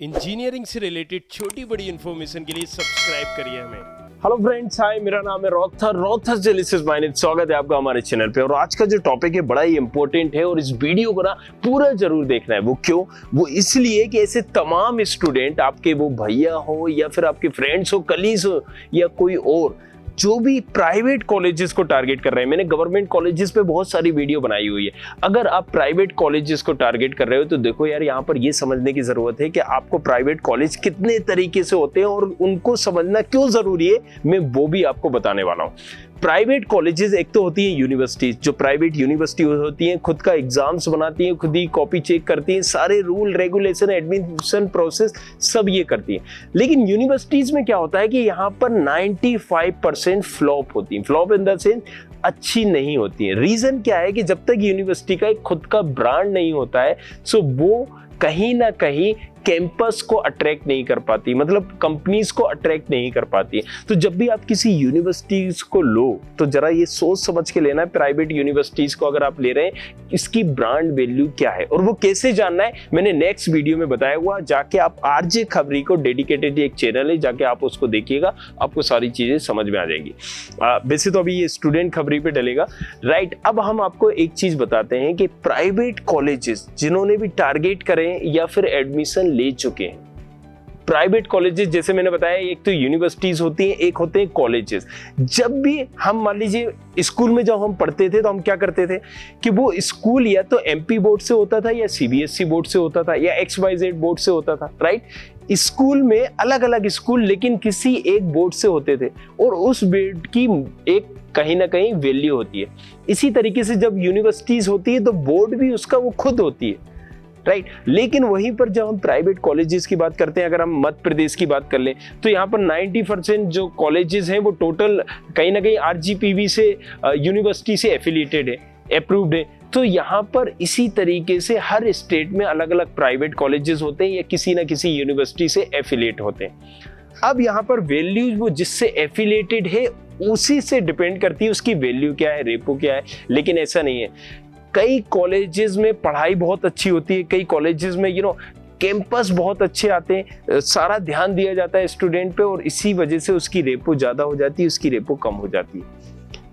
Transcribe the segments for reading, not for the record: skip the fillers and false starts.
Engineering से related छोटी बड़ी इन्फॉर्मेशन के लिए सब्सक्राइब करिए हमें। हेलो फ्रेंड्स, हाय, मेरा नाम है रोथर जेलिसिस माइनिंग। स्वागत है आपका हमारे चैनल पे। और आज का जो टॉपिक है बड़ा ही इंपॉर्टेंट है और इस वीडियो को ना पूरा जरूर देखना है। वो क्यों? वो इसलिए कि ऐसे तमाम स्टूडेंट, आपके वो भैया हो या फिर आपके फ्रेंड्स हो, कलीग्स हो या कोई और, जो भी प्राइवेट कॉलेजेस को टारगेट कर रहे हैं। मैंने गवर्नमेंट कॉलेजेस पे बहुत सारी वीडियो बनाई हुई है। अगर आप प्राइवेट कॉलेजेस को टारगेट कर रहे हो तो देखो यार, यहाँ पर ये समझने की जरूरत है कि आपको प्राइवेट कॉलेज कितने तरीके से होते हैं और उनको समझना क्यों जरूरी है, मैं वो भी आपको बताने वाला हूँ। प्राइवेट कॉलेजेस एक तो होती है यूनिवर्सिटीज। जो प्राइवेट यूनिवर्सिटी होती हैं खुद का एग्जाम्स बनाती हैं, खुद ही कॉपी चेक करती हैं, सारे रूल रेगुलेशन एडमिशन प्रोसेस सब ये करती हैं। लेकिन यूनिवर्सिटीज में क्या होता है कि यहाँ पर 95% फ्लॉप होती हैं। फ्लॉप इन द सेंस अच्छी नहीं होती है। रीजन क्या है कि जब तक यूनिवर्सिटी का एक खुद का ब्रांड नहीं होता है, सो वो कहीं ना कहीं कैंपस को अट्रैक्ट नहीं कर पाती, मतलब कंपनीज को अट्रैक्ट नहीं कर पाती। तो जब भी आप किसी यूनिवर्सिटीज को लो तो जरा ये सोच समझ के लेना है, प्राइवेट यूनिवर्सिटीज को अगर आप ले रहे हैं, इसकी ब्रांड वैल्यू क्या है और वो कैसे जानना है, मैंने नेक्स्ट वीडियो में बताया हुआ। जाके आप आरजे खबरी को डेडिकेटेड एक चैनल है, जाके आप उसको देखिएगा, आपको सारी चीजें समझ में आ जाएगी। वैसे तो अभी ये स्टूडेंट खबरी पे डलेगा, राइट। अब हम आपको एक चीज बताते हैं कि प्राइवेट कॉलेजेस जिन्होंने भी टारगेट करें या फिर एडमिशन ले चुके हैं, प्राइवेट कॉलेजेस जैसे मैंने बताया, एक तो यूनिवर्सिटीज होती हैं, एक होते हैं कॉलेजेस। जब भी हम मान लीजिए स्कूल में जब हम पढ़ते थे तो हम क्या करते थे कि वो स्कूल या तो एमपी बोर्ड से होता था या सीबीएसई बोर्ड से होता था या XYZ बोर्ड से होता था, राइट। स्कूल में अलग अलग स्कूल लेकिन किसी एक बोर्ड से होते थे और उस बोर्ड की एक कहीं ना कहीं वैल्यू होती है। इसी तरीके से जब यूनिवर्सिटीज होती है तो बोर्ड भी उसका वो खुद होती है, राइट। लेकिन वहीं पर जब हम प्राइवेट कॉलेजेस की बात करते हैं, अगर हम मध्य प्रदेश की बात कर लें तो यहाँ पर 90% जो कॉलेजेस हैं वो टोटल कहीं ना कहीं RGPV से यूनिवर्सिटी से एफिलिएटेड है, अप्रूव्ड है। तो यहाँ पर इसी तरीके से हर स्टेट में अलग अलग प्राइवेट कॉलेजेस होते हैं या किसी ना किसी यूनिवर्सिटी से एफिलिएट होते हैं। अब यहाँ पर वैल्यूज वो जिससे एफिलिएटेड है उसी से डिपेंड करती है उसकी वैल्यू क्या है, रेपो क्या है। लेकिन ऐसा नहीं है, कई कॉलेजेस में पढ़ाई बहुत अच्छी होती है, कई कॉलेजेस में कैंपस बहुत अच्छे आते हैं, सारा ध्यान दिया जाता है स्टूडेंट पे और इसी वजह से उसकी रेपो ज्यादा हो जाती है, उसकी रेपो कम हो जाती है।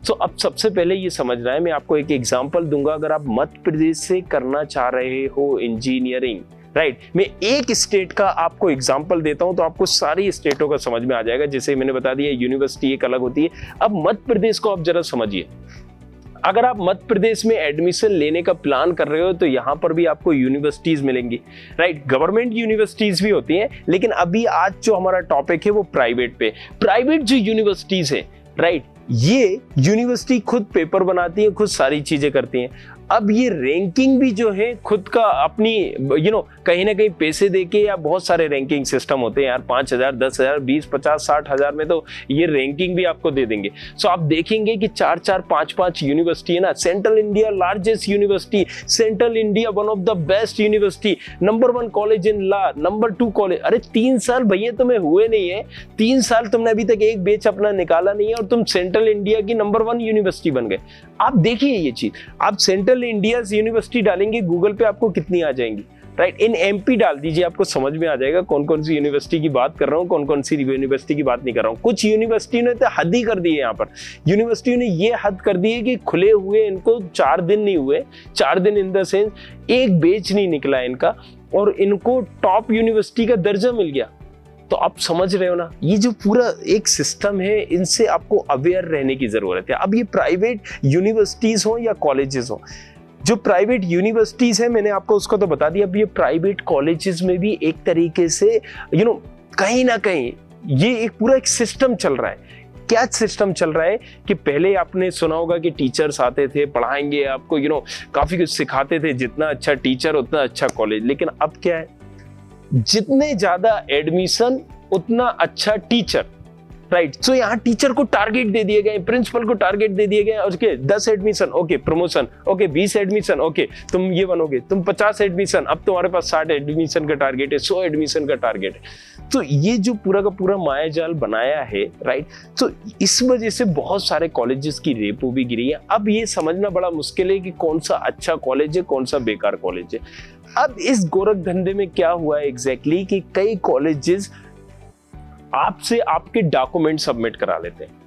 तो अब सबसे पहले ये समझना है, मैं आपको एक एग्जांपल दूंगा। अगर आप मध्य प्रदेश से करना चाह रहे हो इंजीनियरिंग, राइट, मैं एक स्टेट का आपको एग्जांपल देता हूं तो आपको सारी स्टेटों का समझ में आ जाएगा। जैसे मैंने बता दिया यूनिवर्सिटी एक अलग होती है। अब मध्य प्रदेश को आप जरा समझिए। अगर आप मध्य प्रदेश में एडमिशन लेने का प्लान कर रहे हो तो यहाँ पर भी आपको यूनिवर्सिटीज मिलेंगी, राइट। गवर्नमेंट यूनिवर्सिटीज भी होती हैं, लेकिन अभी आज जो हमारा टॉपिक है वो प्राइवेट पे। प्राइवेट जो यूनिवर्सिटीज है, राइट, ये यूनिवर्सिटी खुद पेपर बनाती है, खुद सारी चीजें करती हैं। अब ये रैंकिंग भी जो है खुद का अपनी कहीं ना कहीं पैसे देके, या बहुत सारे रैंकिंग सिस्टम होते हैं यार, 5,000, 10,000, 20, 50, 60,000 में तो ये रैंकिंग भी आपको दे देंगे। सो आप देखेंगे कि 4-4, 5-5 यूनिवर्सिटी है ना। Central India largest university, central India one of the best university, number 1 college in law, number 2 college. अरे 3 साल भैया तुम्हें हुए नहीं है, 3 साल तुमने अभी तक एक बैच अपना निकाला नहीं है और तुम सेंट्रल इंडिया की नंबर 1 यूनिवर्सिटी बन गए। आप देखिए ये चीज, आप सेंट्रल इंडिया यूनिवर्सिटी डालेंगे गूगल पे, आपको कितनी आ जाएंगी, राइट। इन MP डाल दीजिए, आपको समझ में आ जाएगा कौन कौन सी यूनिवर्सिटी की बात कर रहा हूँ, कौन कौन सी यूनिवर्सिटी की बात नहीं कर रहा हूँ। कुछ यूनिवर्सिटी ने तो हद ही कर दी है। यहाँ पर यूनिवर्सिटी ने ये हद कर दी है कि खुले हुए इनको 4 दिन नहीं हुए, 4 दिन इन द सेंस एक बैच नहीं निकला इनका, और इनको टॉप यूनिवर्सिटी का दर्जा मिल गया। तो आप समझ रहे हो ना, ये जो पूरा एक सिस्टम है, इनसे आपको अवेयर रहने की जरूरत है। अब ये प्राइवेट यूनिवर्सिटीज हो या कॉलेजेस हो, जो प्राइवेट यूनिवर्सिटीज है मैंने आपको उसको तो बता दिया। अब ये प्राइवेट कॉलेजेस में भी एक तरीके से कहीं ना कहीं ये एक पूरा एक सिस्टम चल रहा है। क्या सिस्टम चल रहा है कि पहले आपने सुना होगा कि टीचर्स आते थे, पढ़ाएंगे आपको, काफी कुछ सिखाते थे, जितना अच्छा टीचर उतना अच्छा कॉलेज। लेकिन अब क्या है, जितने ज्यादा एडमिशन उतना अच्छा टीचर, राइट। सो यहाँ टीचर को टारगेट दे दिए गए, प्रिंसिपल को टारगेट दे दिए गए, उसके 10 admission okay promotion, okay 20 admission okay तुम ये बनोगे, तुम 50 एडमिशन, अब तुम्हारे पास 60 एडमिशन का टारगेट है, 100 एडमिशन का टारगेट है। तो ये जो पूरा का पूरा मायाजाल बनाया है, राइट, तो इस वजह से बहुत सारे कॉलेजेस की रेपो भी गिरी है। अब ये समझना बड़ा मुश्किल है कि कौन सा अच्छा कॉलेज है, कौन सा बेकार कॉलेज है। अब इस गोरख धंधे में क्या हुआ है एग्जैक्टली कि कई कॉलेजेस आपसे आपके डॉक्यूमेंट सबमिट करा लेते हैं।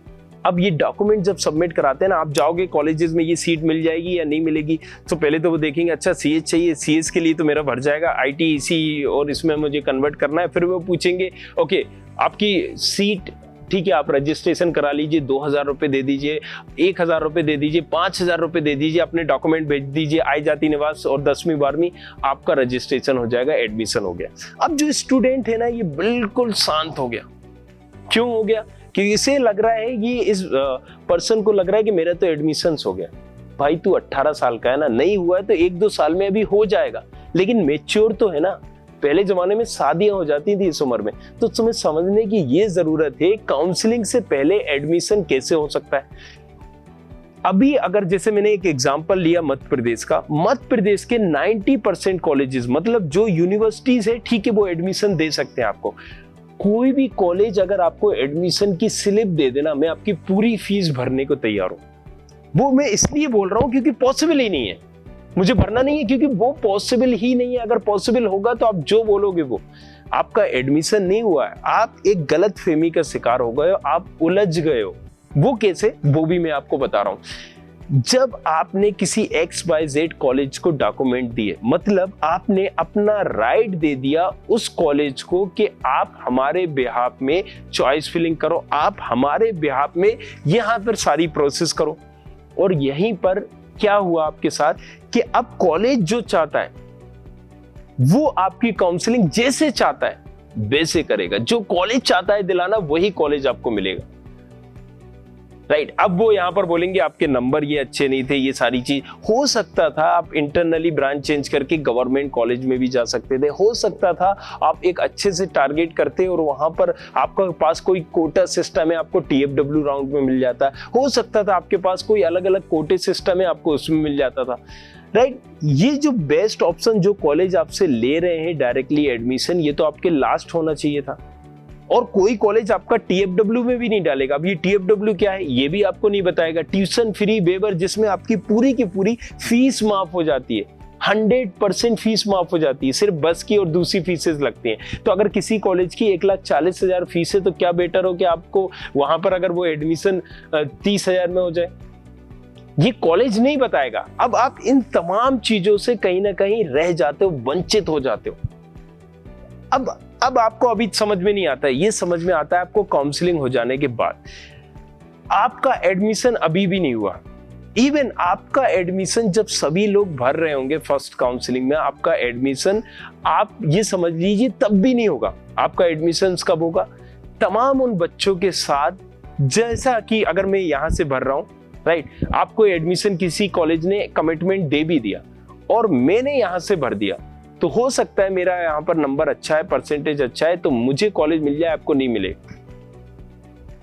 अब ये डॉक्यूमेंट जब सबमिट कराते हैं ना, आप जाओगे कॉलेजेस में, ये सीट मिल जाएगी या नहीं मिलेगी, तो पहले तो वो देखेंगे अच्छा सीएच चाहिए, सीएच के लिए तो मेरा भर जाएगा, आईटी इसी और इसमें मुझे कन्वर्ट करना है। फिर वो पूछेंगे ओके आपकी सीट ठीक है, आप रजिस्ट्रेशन करा लीजिए, 2000 रुपये दे दीजिए, 1000 रुपये दे दीजिए, 5000 रुपये दे दीजिए, अपने डॉक्यूमेंट भेज दीजिए, आई जाति निवास और 10वीं 12वीं, आपका रजिस्ट्रेशन हो जाएगा, एडमिशन हो गया। अब जो स्टूडेंट है ना, ये बिल्कुल शांत हो गया। क्यों हो गया? क्योंकि इसे लग रहा है, ये इस पर्सन को लग रहा है कि मेरा तो एडमिशन हो गया। भाई तू 18 साल का है ना, नहीं हुआ है तो 1-2 साल में अभी हो जाएगा, लेकिन मेच्योर तो है ना। पहले जमाने में शादियां हो जाती थी इस उम्र में, तो तुम्हें समझने की ये जरूरत है काउंसलिंग से पहले एडमिशन कैसे हो सकता है। अभी अगर जैसे मैंने एक एग्जांपल लिया मध्य प्रदेश का, मध्य प्रदेश के 90% कॉलेजेस, मतलब जो यूनिवर्सिटीज है, ठीक है, वो एडमिशन दे सकते हैं आपको। कोई भी कॉलेज अगर आपको एडमिशन की स्लिप दे देना, मैं आपकी पूरी फीस भरने को तैयार हूं। वो मैं इसलिए बोल रहा हूं क्योंकि पॉसिबल ही नहीं है, मुझे भरना नहीं है, क्योंकि वो पॉसिबल ही नहीं है। अगर पॉसिबल होगा तो आप जो बोलोगे वो, आपका एडमिशन नहीं हुआ है, आप एक गलत फहमी का शिकार हो गए हो, आप उलझ गए हो। वो कैसे, वो भी मैं आपको बता रहा हूं। जब आपने किसी XYZ कॉलेज को डॉक्यूमेंट दिए, मतलब आपने अपना राइट दे दिया उस कॉलेज को कि आप हमारे बिहाफ में चॉइस फिलिंग करो, आप हमारे बिहाफ में यहां पर सारी प्रोसेस करो। और यहीं पर क्या हुआ आपके साथ कि अब कॉलेज जो चाहता है वो आपकी काउंसलिंग जैसे चाहता है वैसे करेगा। जो कॉलेज चाहता है दिलाना, वही कॉलेज आपको मिलेगा, राइट। अब वो यहां पर बोलेंगे आपके नंबर ये अच्छे नहीं थे, ये सारी चीज। हो सकता था आप इंटरनली ब्रांच चेंज करके गवर्नमेंट कॉलेज में भी जा सकते थे, हो सकता था आप एक अच्छे से टारगेट करते और वहां पर आपका पास कोई कोटा सिस्टम है, आपको TFW राउंड में मिल जाता, हो सकता था आपके पास कोई अलग अलग कोटे सिस्टम है, आपको उसमें मिल जाता था, राइट। ये जो बेस्ट ऑप्शन जो कॉलेज आपसे ले रहे हैं डायरेक्टली एडमिशन, ये तो आपके लास्ट होना चाहिए था। और कोई कॉलेज आपका TFW में भी नहीं डालेगा। अब ये TFW क्या है ये भी आपको नहीं बताएगा। ट्यूशन फ्री वेवर, जिसमें आपकी पूरी की पूरी फीस माफ हो जाती है, 100% फीस माफ हो जाती है, सिर्फ बस की और दूसरी फीसेस लगती हैं। तो अगर किसी कॉलेज की 1,40,000 फीस है तो क्या बेटर हो कि आपको वहां पर अगर वो एडमिशन 30,000 में हो जाए, ये कॉलेज नहीं बताएगा। अब आप इन तमाम चीजों से कहीं ना कहीं रह जाते हो, वंचित हो जाते हो। अब आपको अभी समझ में नहीं आता है, ये समझ में आता है आपको काउंसलिंग हो जाने के बाद। आपका एडमिशन अभी भी नहीं हुआ, इवन आपका एडमिशन जब सभी लोग भर रहे होंगे फर्स्ट काउंसलिंग में, आपका एडमिशन आप ये समझ लीजिए तब भी नहीं होगा। आपका एडमिशन कब होगा? तमाम उन बच्चों के साथ, जैसा कि अगर मैं यहां से भर रहा हूं, राइट, आपको एडमिशन किसी कॉलेज ने कमिटमेंट दे भी दिया और मैंने यहां से भर दिया, तो हो सकता है मेरा यहाँ पर नंबर अच्छा है, परसेंटेज अच्छा है, तो मुझे कॉलेज मिल जाए, आपको नहीं मिले।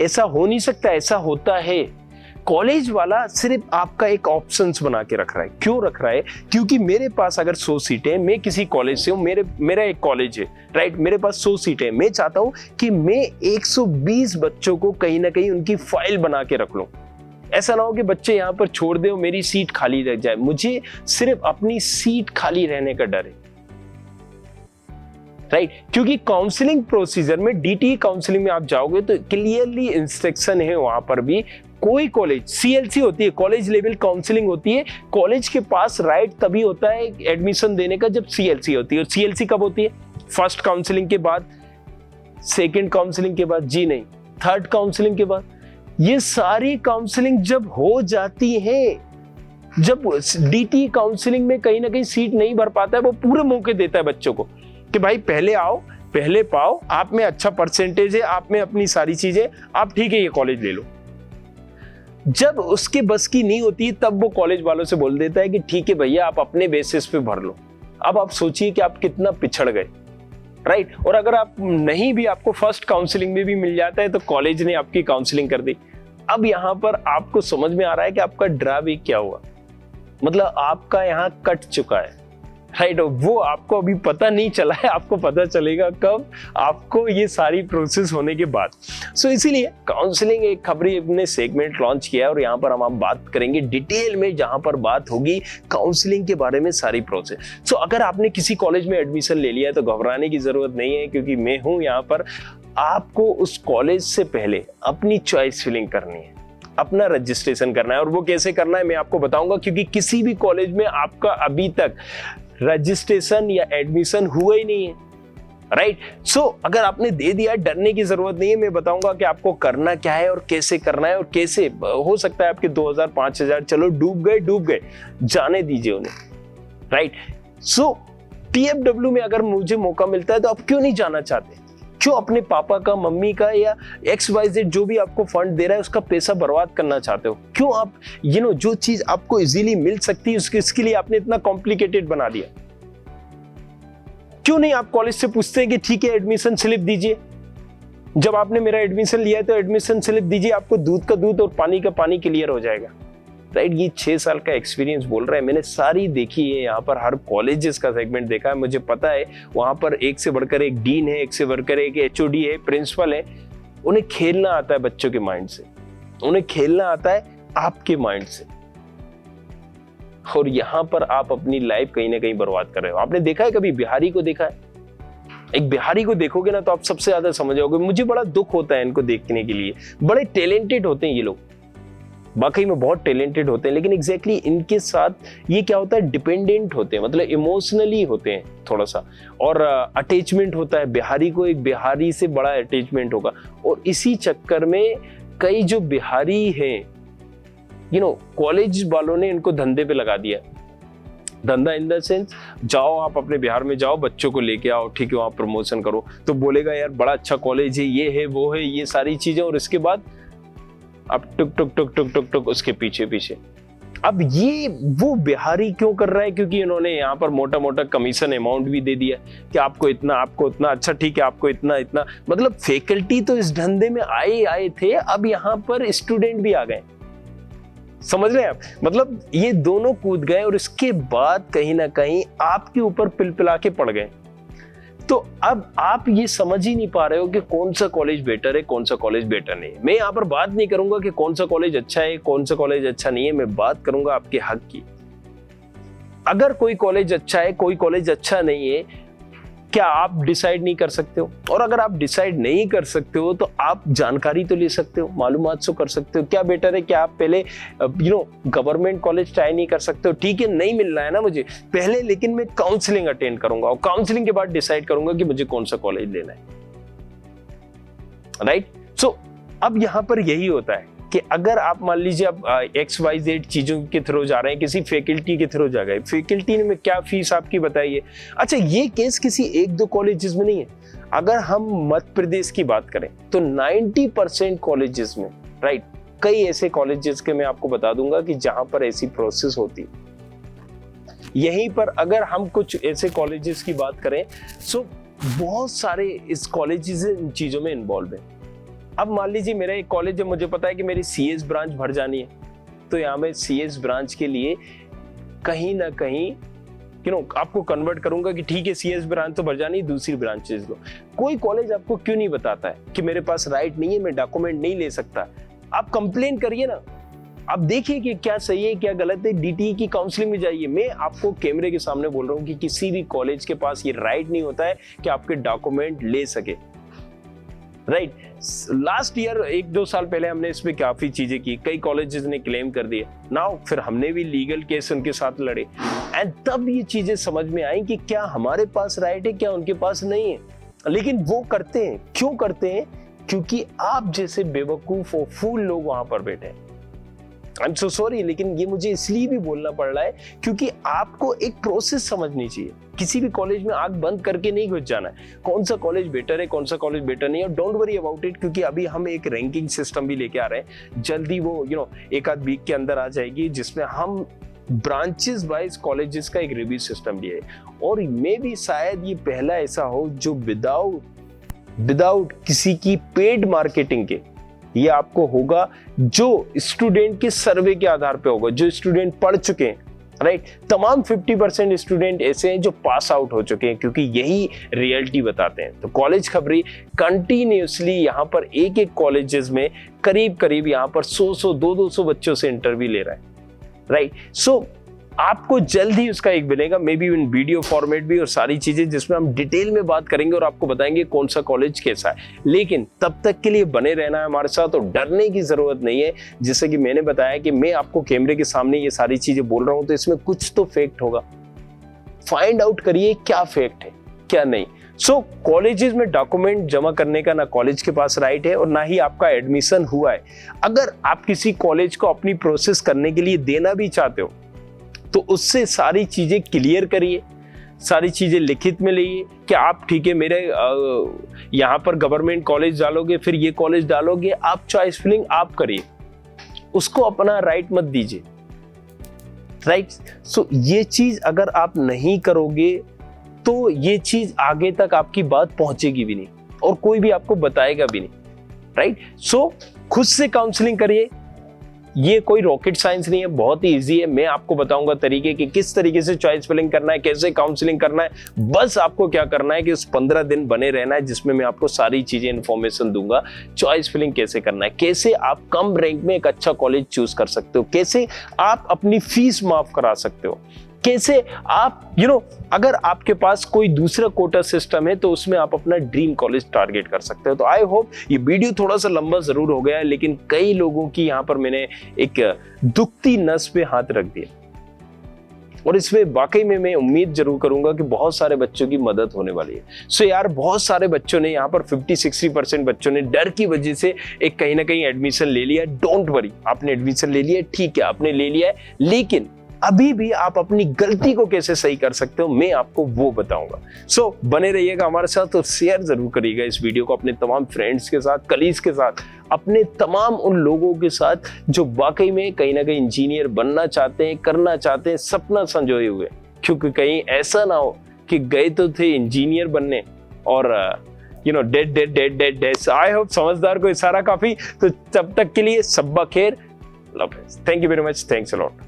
ऐसा हो नहीं सकता, ऐसा होता है। कॉलेज वाला सिर्फ आपका एक ऑप्शंस बना के रख रहा है। क्यों रख रहा है? क्योंकि मेरे पास अगर 100 सीटें, मैं किसी कॉलेज से हूं, मेरा एक कॉलेज है, राइट, मेरे पास 100 सीटें, मैं चाहता हूं कि मैं 120 बच्चों को कहीं ना कहीं उनकी फाइल बना के रख लूं। ऐसा ना हो कि बच्चे यहाँ पर छोड़ दे और मेरी सीट खाली रह जाए। मुझे सिर्फ अपनी सीट खाली रहने का डर है, राइट। क्योंकि काउंसलिंग प्रोसीजर में, DTE काउंसलिंग में आप जाओगे तो क्लियरली इंस्ट्रक्शन है वहां पर भी। कोई कॉलेज CLC होती है, कॉलेज लेवल काउंसलिंग होती है, कॉलेज के पास राइट तभी होता है एडमिशन देने का जब CLC होती है। और CLC कब होती है? फर्स्ट काउंसलिंग के बाद, सेकेंड काउंसलिंग के बाद, जी नहीं, थर्ड काउंसलिंग के बाद। ये सारी काउंसलिंग जब हो जाती है, जब DTE काउंसलिंग में कहीं ना कहीं सीट नहीं भर पाता है, वो पूरे मौके देता है बच्चों को कि भाई पहले आओ, पहले पाओ, आप में अच्छा परसेंटेज है, आप में अपनी सारी चीजें, आप ठीक है ये कॉलेज ले लो। जब उसके बस की नहीं होती तब वो कॉलेज वालों से बोल देता है कि ठीक है भैया आप अपने बेसिस पे भर लो। अब आप सोचिए कि आप कितना पिछड़ गए, राइट। और अगर आप नहीं भी, आपको फर्स्ट काउंसलिंग में भी मिल जाता है तो कॉलेज ने आपकी काउंसलिंग कर दी। अब यहां पर आपको समझ में आ रहा है कि आपका ड्रा भी क्या हुआ, मतलब आपका यहां कट चुका राइट। वो आपको अभी पता नहीं चला है, आपको पता चलेगा कब, आपको ये सारी प्रोसेस होने के बाद। सो इसीलिए काउंसलिंग एक खबरी अपने सेगमेंट लॉन्च किया है और यहाँ पर हम बात करेंगे डिटेल में, जहां पर बात होगी काउंसलिंग के बारे में सारी प्रोसेस। सो अगर आपने किसी कॉलेज में एडमिशन ले लिया है तो घबराने की जरूरत नहीं है, क्योंकि मैं हूं यहाँ पर। आपको उस कॉलेज से पहले अपनी चॉइस फिलिंग करनी है, अपना रजिस्ट्रेशन करना है। और वो कैसे करना है मैं आपको बताऊंगा, क्योंकि किसी भी कॉलेज में आपका अभी तक रजिस्ट्रेशन या एडमिशन हुआ ही नहीं है, राइट। सो अगर आपने दे दिया, डरने की जरूरत नहीं है। मैं बताऊंगा कि आपको करना क्या है और कैसे करना है, और कैसे हो सकता है आपके 2000 5000 चलो डूब गए, जाने दीजिए उन्हें, राइट। सो PFW में अगर मुझे मौका मिलता है तो आप क्यों नहीं जाना चाहते? क्यों अपने पापा का, मम्मी का या XYZ जो भी आपको फंड दे रहा है उसका पैसा बर्बाद करना चाहते हो? क्यों आप जो चीज आपको इजीली मिल सकती है इसके लिए आपने इतना कॉम्प्लिकेटेड बना दिया? क्यों नहीं आप कॉलेज से पूछते हैं कि ठीक है एडमिशन स्लिप दीजिए, जब आपने मेरा एडमिशन लिया है तो एडमिशन स्लिप दीजिए, आपको दूध का दूध और पानी का पानी क्लियर हो जाएगा, राइट। ये 6 साल का एक्सपीरियंस बोल रहा है, मैंने सारी देखी है, यहाँ पर हर कॉलेजेस का सेगमेंट देखा है, मुझे पता है वहां पर एक से बढ़कर एक डीन है, एक से बढ़कर एक HOD है, प्रिंसिपल है। उन्हें खेलना आता है बच्चों के माइंड से, उन्हें खेलना आता है आपके माइंड से, और यहाँ पर आप अपनी लाइफ कहीं ना कहीं बर्बाद कर रहे हो। आपने देखा है कभी बिहारी को देखा है? एक बिहारी को देखोगे ना तो आप सबसे ज्यादा समझ जाओगे। मुझे बड़ा दुख होता है इनको देखने के लिए, बड़े टैलेंटेड होते हैं ये लोग, वाकई में बहुत टैलेंटेड होते हैं, लेकिन एग्जैक्टली इनके साथ ये क्या होता है, डिपेंडेंट होते हैं, मतलब इमोशनली होते हैं थोड़ा सा, और अटैचमेंट होता है। बिहारी को एक बिहारी से बड़ा अटैचमेंट होगा, और इसी चक्कर में कई जो बिहारी हैं, कॉलेज वालों ने इनको धंधे पे लगा दिया। धंधा इन द सेंस, जाओ आप अपने बिहार में जाओ, बच्चों को लेके आओ, ठीक है, वहां प्रमोशन करो, तो बोलेगा यार बड़ा अच्छा कॉलेज है, ये है वो है, ये सारी चीजें, और इसके बाद अब टुक टुक टुक टुक टुक टुक उसके पीछे पीछे। अब ये वो बिहारी क्यों कर रहा है? क्योंकि इन्होंने यहाँ पर मोटा मोटा कमीशन अमाउंट भी दे दिया कि आपको इतना, अच्छा ठीक है, आपको इतना इतना, मतलब फैकल्टी तो इस धंधे में आए थे, अब यहाँ पर स्टूडेंट भी आ गए, समझ रहे हैं आप? मतलब ये दोनों कूद गए, और इसके बाद कहीं ना कहीं आपके ऊपर पिलपिला के पड़ गए। तो अब आप ये समझ ही नहीं पा रहे हो कि कौन सा कॉलेज बेटर है, कौन सा कॉलेज बेटर नहीं है। मैं यहाँ पर बात नहीं करूंगा कि कौन सा कॉलेज अच्छा है, कौन सा कॉलेज अच्छा नहीं है, मैं बात करूंगा आपके हक की। अगर कोई कॉलेज अच्छा है, कोई कॉलेज अच्छा नहीं है, क्या आप डिसाइड नहीं कर सकते हो? और अगर आप डिसाइड नहीं कर सकते हो तो आप जानकारी तो ले सकते हो, मालूमात तो कर सकते हो। क्या बेटर है कि आप पहले गवर्नमेंट कॉलेज ट्राई नहीं कर सकते हो? ठीक है, नहीं मिल रहा है ना मुझे पहले, लेकिन मैं काउंसलिंग अटेंड करूंगा, और काउंसलिंग के बाद डिसाइड करूंगा कि मुझे कौन सा कॉलेज लेना है, राइट। सो अब यहां पर यही होता है कि अगर आप मान लीजिए आप XYZ चीजों के थ्रू जा रहे हैं, किसी फैकल्टी के थ्रू जा गए, फैकल्टी में क्या फीस आपकी बताइए। अच्छा, ये केस किसी 1-2 कॉलेजेस में नहीं है। अगर हम मध्य प्रदेश की बात करें तो 90% कॉलेजेस में, राइट, कई ऐसे कॉलेजेस के मैं आपको बता दूंगा कि जहां पर ऐसी प्रोसेस होती है। यहीं पर अगर हम कुछ ऐसे कॉलेजेस की बात करें, सो बहुत सारे इस कॉलेजेस इन चीजों में इन्वॉल्व है। अब मान लीजिए मेरा एक कॉलेज है, मुझे पता है कि मेरी CS ब्रांच भर जानी है, तो यहाँ मैं CS ब्रांच के लिए कहीं ना कहीं आपको कन्वर्ट करूंगा कि ठीक है CS ब्रांच तो भर जानी है, दूसरी ब्रांचेस लो। कोई कॉलेज आपको क्यों नहीं बताता है कि मेरे पास राइट नहीं है, मैं डॉक्यूमेंट नहीं ले सकता? आप कंप्लेन करिए ना, आप देखिए कि क्या सही है क्या गलत है, DTE की काउंसलिंग में जाइए। मैं आपको कैमरे के सामने बोल रहा हूँ कि किसी भी कॉलेज के पास ये राइट नहीं होता है कि आपके डॉक्यूमेंट ले सके, राइट। लास्ट ईयर 1-2 साल पहले हमने इस पे काफी चीजें की, कई कॉलेजेस ने क्लेम कर दिए नाउ, फिर हमने भी लीगल केस उनके साथ लड़े, एंड तब ये चीजें समझ में आई कि क्या हमारे पास राइट है, क्या उनके पास नहीं है। लेकिन वो करते हैं, क्यों करते हैं? क्योंकि आप जैसे बेवकूफ और फूल लोग वहां पर बैठे हैं। आई एम सो सॉरी, लेकिन ये मुझे इसलिए भी बोलना पड़ रहा है क्योंकि आपको एक प्रोसेस समझनी चाहिए। किसी भी कॉलेज में आंख बंद करके नहीं घुस जाना है, कौन सा कॉलेज बेटर है, कौन सा कॉलेज बेटर नहीं है। डोंट वरी अबाउट इट, क्योंकि अभी हम एक रैंकिंग सिस्टम भी लेके आ रहे हैं, जल्दी वो एक आध वीक के अंदर आ जाएगी, जिसमें हम ब्रांचेस वाइज कॉलेजेस का एक रिव्यू सिस्टम भी है। और मे भी शायद ये पहला ऐसा हो जो विदाउट किसी की पेड मार्केटिंग के ये आपको होगा, जो स्टूडेंट के सर्वे के आधार पे होगा, जो स्टूडेंट पढ़ चुके हैं, राइट तमाम 50% स्टूडेंट ऐसे हैं जो पास आउट हो चुके हैं, क्योंकि यही रियलिटी बताते हैं। तो कॉलेज खबरी कंटिन्यूसली यहाँ पर एक एक कॉलेजेस में करीब करीब यहाँ पर 100 200 बच्चों से इंटरव्यू ले रहा है, राइट। सो आपको जल्द ही उसका एक मिलेगा, may be in video format भी, और सारी चीजें जिसमें हम डिटेल में बात करेंगे और आपको बताएंगे कौन सा कॉलेज कैसा है। लेकिन तब तक के लिए बने रहना है हमारे साथ, और डरने की जरूरत नहीं है। जैसे कि मैंने बताया कि मैं आपको कैमरे के सामने ये सारी चीजें बोल रहा हूं, तो इसमें कुछ तो फैक्ट होगा। फाइंड आउट करिए क्या फैक्ट है क्या नहीं। सो कॉलेजेस में डॉक्यूमेंट जमा करने का ना कॉलेज के पास राइट है और ना ही आपका एडमिशन हुआ है। अगर आप किसी कॉलेज को अपनी प्रोसेस करने के लिए देना भी चाहते हो तो उससे सारी चीजें क्लियर करिए, सारी चीजें लिखित में लाइए कि आप ठीक है मेरे यहाँ पर गवर्नमेंट कॉलेज डालोगे, फिर ये कॉलेज डालोगे, आप चॉइस फिलिंग आप करिए, उसको अपना राइट मत दीजिए, राइट। सो ये चीज अगर आप नहीं करोगे तो ये चीज आगे तक आपकी बात पहुंचेगी भी नहीं और कोई भी आपको बताएगा भी नहीं, राइट। सो खुद से काउंसलिंग करिए, ये कोई रॉकेट साइंस नहीं है, बहुत ही इजी है। मैं आपको बताऊंगा तरीके कि किस तरीके से चॉइस फिलिंग करना है, कैसे काउंसलिंग करना है। बस आपको क्या करना है कि उस 15 दिन बने रहना है, जिसमें मैं आपको सारी चीजें इंफॉर्मेशन दूंगा। चॉइस फिलिंग कैसे करना है, कैसे आप कम रैंक में एक अच्छा कॉलेज चूज कर सकते हो, कैसे आप अपनी फीस माफ करा सकते हो, कैसे आप अगर आपके पास कोई दूसरा कोटा सिस्टम है तो उसमें आप अपना ड्रीम कॉलेज टारगेट कर सकते हो। तो आई होप ये वीडियो थोड़ा सा लंबा जरूर हो गया है, लेकिन कई लोगों की यहाँ पर मैंने एक दुखती नस पे हाथ रख दिया और इसमें वाकई में मैं उम्मीद जरूर करूंगा कि बहुत सारे बच्चों की मदद होने वाली है। सो यार बहुत सारे बच्चों ने यहाँ पर 50-60% बच्चों ने डर की वजह से एक कहीं ना कहीं एडमिशन ले लिया। डोंट वरी, आपने एडमिशन ले लिया, ठीक है आपने ले लिया है, लेकिन अभी भी आप अपनी गलती को कैसे सही कर सकते हो मैं आपको वो बताऊंगा। सो बने रहिएगा हमारे साथ और शेयर जरूर करिएगा इस वीडियो को अपने तमाम फ्रेंड्स के साथ, कलीग्स के साथ, अपने तमाम उन लोगों के साथ जो वाकई में कहीं ना कहीं इंजीनियर बनना चाहते हैं, करना चाहते हैं, सपना संजोए हुए। क्योंकि कहीं ऐसा ना हो कि गए तो थे इंजीनियर बनने और डेड। आई होप समझदार को इशारा काफी। तो तब तक के लिए सब्बा खैर, love, thank you very much, thanks a lot.